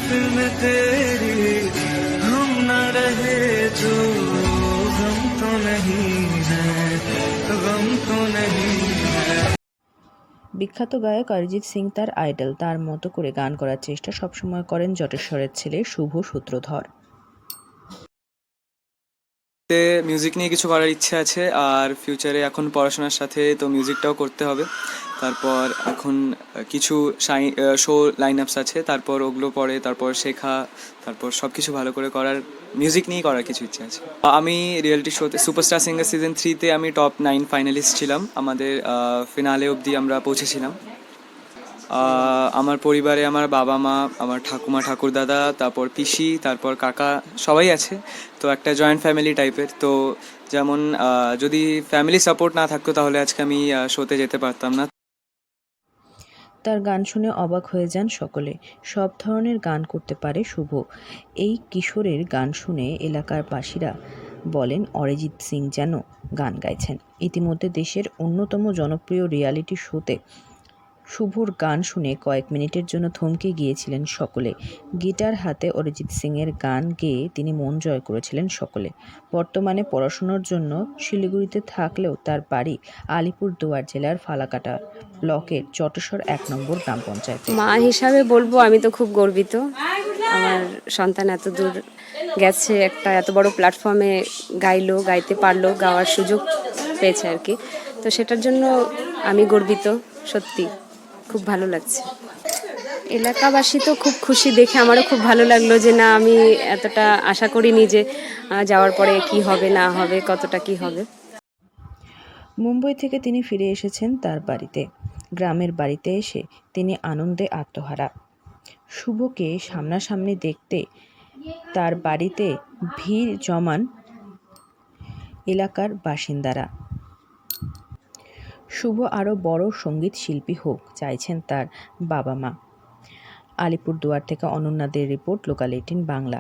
महफिल में तेरी हम न रहे जो गम तो नहीं है, गम तो नहीं है। বিখ্যাত গায়ক অরিজিৎ সিং তার আইডল, তার মতো করে গান করার চেষ্টা সবসময় করেন জটেশ্বরের ছেলে শুভ সূত্রধর। মিউজিক নিয়ে কিছু করার ইচ্ছে আছে, আর ফিউচারে এখন পড়াশোনার সাথে তো মিউজিকটাও করতে হবে। তারপর এখন কিছু শো লাইন আপস আছে, তারপর ওগুলো পরে তারপর শেখা, তারপর সব কিছু ভালো করে করার, মিউজিক নিয়েই করার কিছু ইচ্ছে আছে। আমি রিয়েলিটি শোতে সুপারস্টার সিঙ্গার সিজন 3-তে আমি টপ 9 ফাইনালিস্ট ছিলাম। আমাদের ফিনালে অবধি আমরা পৌঁছেছিলাম। আমার পরিবারে আমার বাবা মা, আমার ঠাকুমা ঠাকুরদাদা, তারপর পিসি, তারপর কাকা, সবাই আছে। তো একটা জয়েন্ট ফ্যামিলি টাইপের। তো যেমন যদি ফ্যামিলি সাপোর্ট না থাকতো তাহলে আজকে আমি শোতে যেতে পারতাম না। তার গান শুনে অবাক হয়ে যান সকলে। সব ধরনের গান করতে পারে শুভ। এই কিশোরের গান শুনে এলাকার বাসীরা বলেন অরিজিৎ সিং যেন গান গাইছেন। ইতিমধ্যে দেশের অন্যতম জনপ্রিয় রিয়ালিটি শোতে শুভর গান শুনে কয়েক মিনিটের জন্য থমকে গিয়েছিলেন সকলে। গিটার হাতে অরিজিৎ সিংয়ের গান গেয়ে তিনি মন জয় করেছিলেন সকলে। বর্তমানে পড়াশোনার জন্য শিলিগুড়িতে থাকলেও তার বাড়ি আলিপুরদুয়ার জেলার ফালাকাটা ব্লকের জটেশ্বর 1 নম্বর গ্রাম পঞ্চায়েতে। মা হিসাবে বলবো আমি তো খুব গর্বিত। আমার সন্তান এত দূর গেছে, একটা এত বড় প্ল্যাটফর্মে গাইতে পারলো, গাওয়ার সুযোগ পেয়েছে আর কি। তো সেটার জন্য আমি গর্বিত, সত্যি খুব ভালো লাগছে। এলাকাবাসী তো খুব খুশি, দেখে আমারও খুব ভালো লাগলো যে না, আমি এতটা আশা করিনি যে যাওয়ার পরে কি হবে না হবে, কতটা কি হবে। মুম্বই থেকে তিনি ফিরে এসেছেন তার বাড়িতে। গ্রামের বাড়িতে এসে তিনি আনন্দে আত্মহারা। শুভকে সামনাসামনি দেখতে তার বাড়িতে ভিড় জমান এলাকার বাসিন্দারা। শুভ আরও বড় সঙ্গীত শিল্পী হোক চাইছেন তার বাবা মা। আলিপুরদুয়ার থেকে অনন্যাদের রিপোর্ট, লোকাল 18 বাংলা।